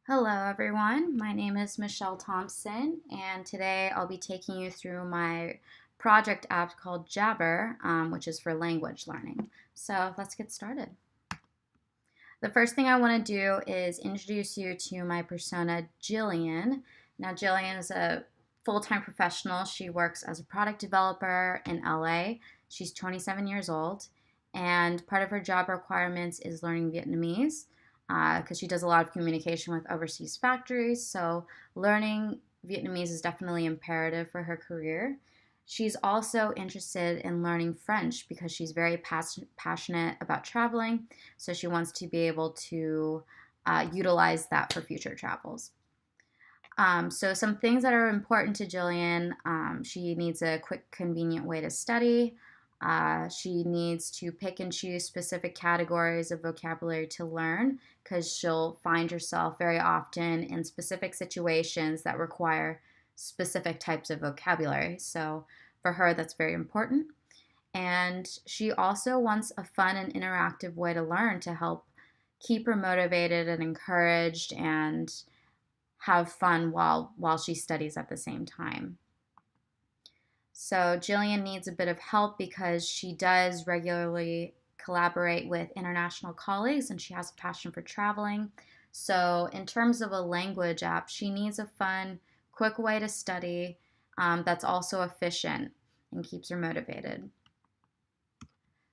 Hello, everyone. My name is Michelle Thompson, and today I'll be taking you through my project app called Jabber, which is for language learning. So let's get started. The first thing I want to do is introduce you to my persona, Jillian. Now, Jillian is a full-time professional. She works as a product developer in LA. She's 27 years old, and part of her job requirements is learning Vietnamese because she does a lot of communication with overseas factories. So, learning Vietnamese is definitely imperative for her career. She's also interested in learning French because she's very passionate about traveling, so she wants to be able to utilize that for future travels. So some things that are important to Jillian, she needs a quick, convenient way to study. She needs to pick and choose specific categories of vocabulary to learn because she'll find herself very often in specific situations that require specific types of vocabulary. So for her, that's very important. And she also wants a fun and interactive way to learn to help keep her motivated and encouraged and have fun while she studies at the same time. So Jillian needs a bit of help because she does regularly collaborate with international colleagues and she has a passion for traveling. So in terms of a language app, she needs a fun, quick way to study that's also efficient and keeps her motivated.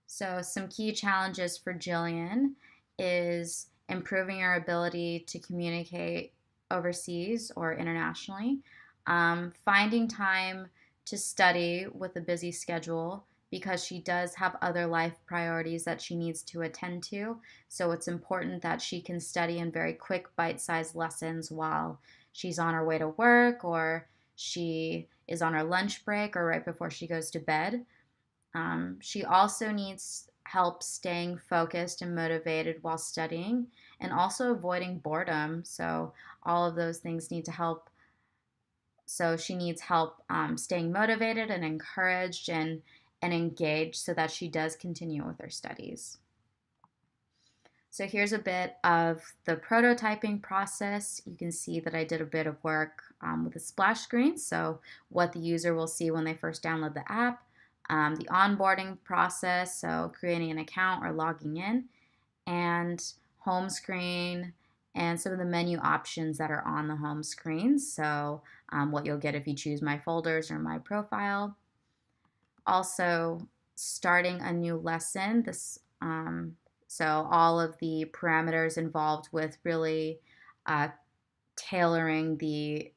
So some key challenges for Jillian is improving her ability to communicate overseas or internationally, finding time to study with a busy schedule because she does have other life priorities that she needs to attend to. So it's important that she can study in very quick, bite sized lessons while she's on her way to work or she is on her lunch break or right before she goes to bed. She also needs help staying focused and motivated while studying and also avoiding boredom. So, all of those things need to help. So, she needs help staying motivated and encouraged and engaged so that she does continue with her studies. So, here's a bit of the prototyping process. You can see that I did a bit of work with a splash screen. So, what the user will see when they first download the app, the onboarding process, so creating an account or logging in, and home screen, and some of the menu options that are on the home screen. So, what you'll get if you choose My Folders or My Profile. Also, starting a new lesson. So all of the parameters involved with really uh, tailoring the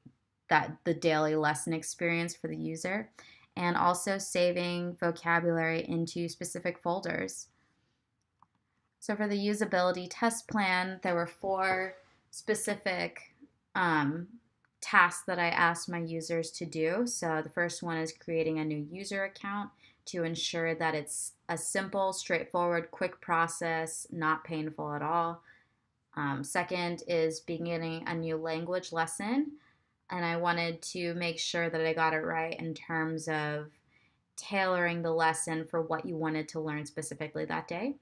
daily lesson experience for the user, and also saving vocabulary into specific folders. So for the usability test plan, there were four specific um, tasks that I asked my users to do. So the first one is creating a new user account to ensure that it's a simple, straightforward, quick process, not painful at all. Second is beginning a new language lesson, and I wanted to make sure that I got it right in terms of tailoring the lesson for what you wanted to learn specifically that day.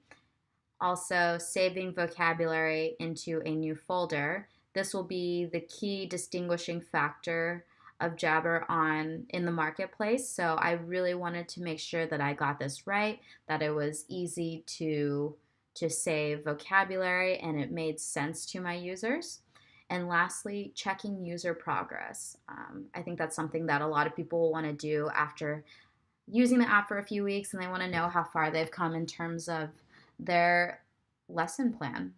Also, saving vocabulary into a new folder. This will be the key distinguishing factor of Jabber on in the marketplace. So I really wanted to make sure that I got this right, that it was easy to save vocabulary and it made sense to my users. And lastly, checking user progress. I think that's something that a lot of people will want to do after using the app for a few weeks and they want to know how far they've come in terms of their lesson plan.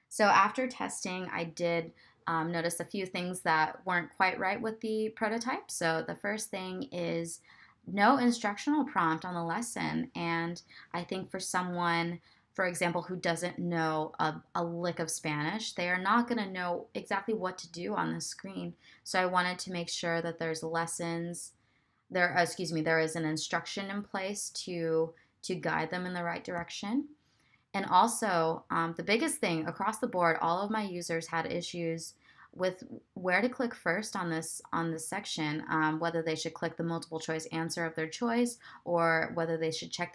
So after testing, I did notice a few things that weren't quite right with the prototype. So the first thing is no instructional prompt on the lesson. And I think for someone, for example, who doesn't know a lick of Spanish, they are not going to know exactly what to do on the screen. So I wanted to make sure that there's lessons there is an instruction in place to guide them in the right direction. And also, the biggest thing across the board, all of my users had issues with where to click first on this section, whether they should click the multiple choice answer of their choice or whether they should check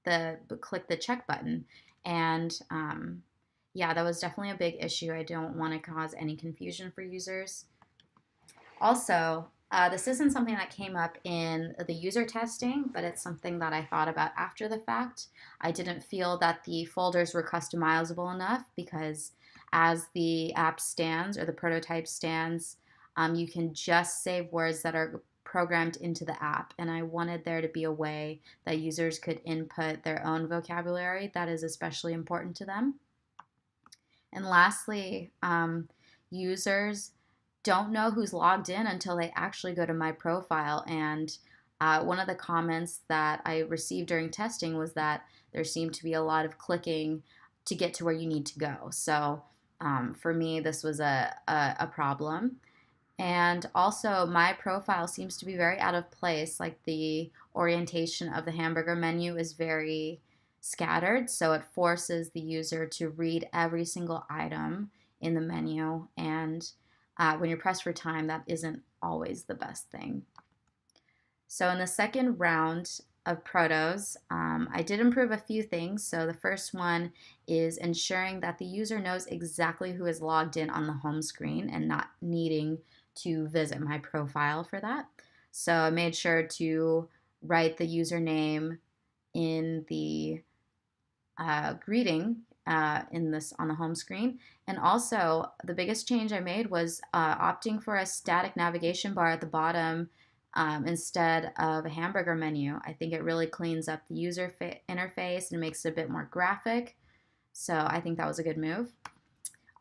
the click the check button. And yeah, that was definitely a big issue. I don't want to cause any confusion for users. Also, this isn't something that came up in the user testing, but it's something that I thought about after the fact. I didn't feel that the folders were customizable enough because as the app stands or the prototype stands, you can just save words that are programmed into the app. And I wanted there to be a way that users could input their own vocabulary that is especially important to them. And lastly, users don't know who's logged in until they actually go to my profile. And one of the comments that I received during testing was that there seemed to be a lot of clicking to get to where you need to go. So for me, this was a problem. And also, my profile seems to be very out of place. Like the orientation of the hamburger menu is very scattered, so it forces the user to read every single item in the menu. And when you're pressed for time, that isn't always the best thing. So, in the second round of protos, I did improve a few things. So, the first one is ensuring that the user knows exactly who is logged in on the home screen and not needing to visit my profile for that. So I made sure to write the username in the greeting in this on the home screen. And also, the biggest change I made was opting for a static navigation bar at the bottom instead of a hamburger menu. I think it really cleans up the user interface and makes it a bit more graphic. So I think that was a good move.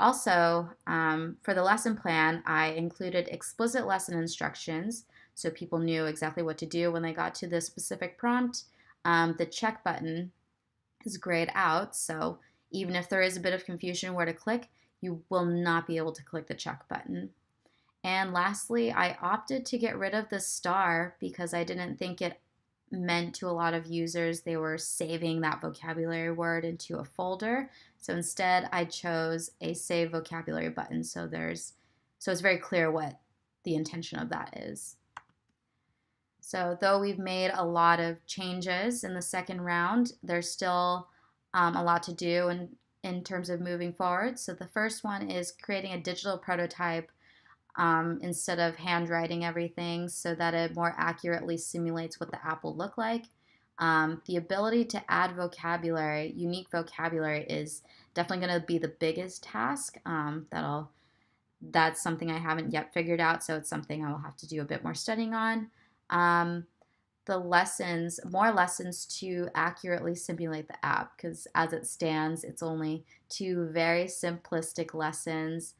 Also, for the lesson plan, I included explicit lesson instructions so people knew exactly what to do when they got to the specific prompt. The check button is grayed out, so even if there is a bit of confusion where to click, you will not be able to click the check button. And lastly, I opted to get rid of the star because I didn't think it meant to a lot of users they were saving that vocabulary word into a folder. So instead, I chose a save vocabulary button. So it's very clear what the intention of that is. So though we've made a lot of changes in the second round, there's still a lot to do in terms of moving forward. So the first one is creating a digital prototype instead of handwriting everything so that it more accurately simulates what the app will look like. The ability to add vocabulary, unique vocabulary, is definitely going to be the biggest task. That's something I haven't yet figured out, so it's something I will have to do a bit more studying on. More lessons to accurately simulate the app, because as it stands, it's only two very simplistic lessons.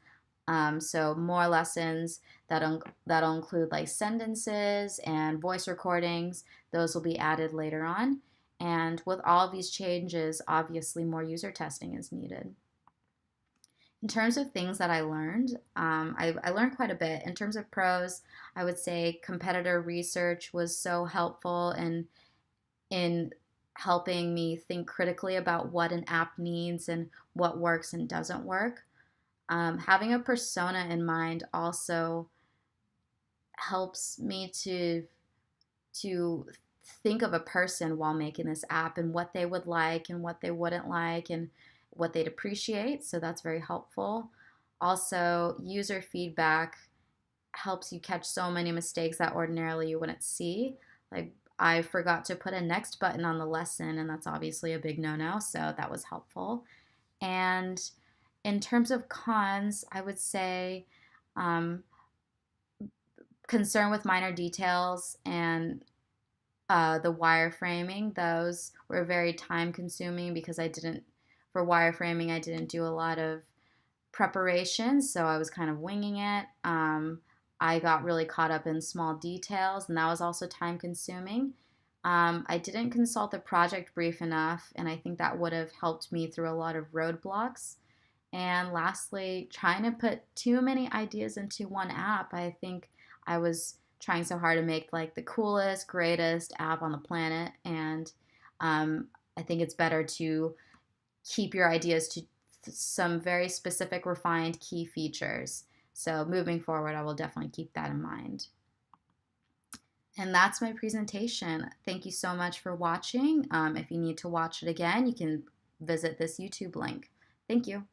So more lessons that'll include like sentences and voice recordings. Those will be added later on. And with all of these changes, obviously more user testing is needed. In terms of things that I learned, I learned quite a bit. In terms of pros, I would say competitor research was so helpful in helping me think critically about what an app needs and what works and doesn't work. Having a persona in mind also helps me to think of a person while making this app and what they would like and what they wouldn't like and what they'd appreciate. So that's very helpful. Also, user feedback helps you catch so many mistakes that ordinarily you wouldn't see. Like I forgot to put a next button on the lesson, and that's obviously a big no-no, so that was helpful. And in terms of cons, I would say concern with minor details and the wireframing. Those were very time consuming because for wireframing, I didn't do a lot of preparation, so I was kind of winging it. I got really caught up in small details, and that was also time consuming. I didn't consult the project brief enough, and I think that would have helped me through a lot of roadblocks. And lastly, trying to put too many ideas into one app. I think I was trying so hard to make like the coolest, greatest app on the planet, and I think it's better to keep your ideas to some very specific, refined key features. So moving forward, I will definitely keep that in mind. And that's my presentation. Thank you so much for watching. If you need to watch it again, you can visit this YouTube link. Thank you.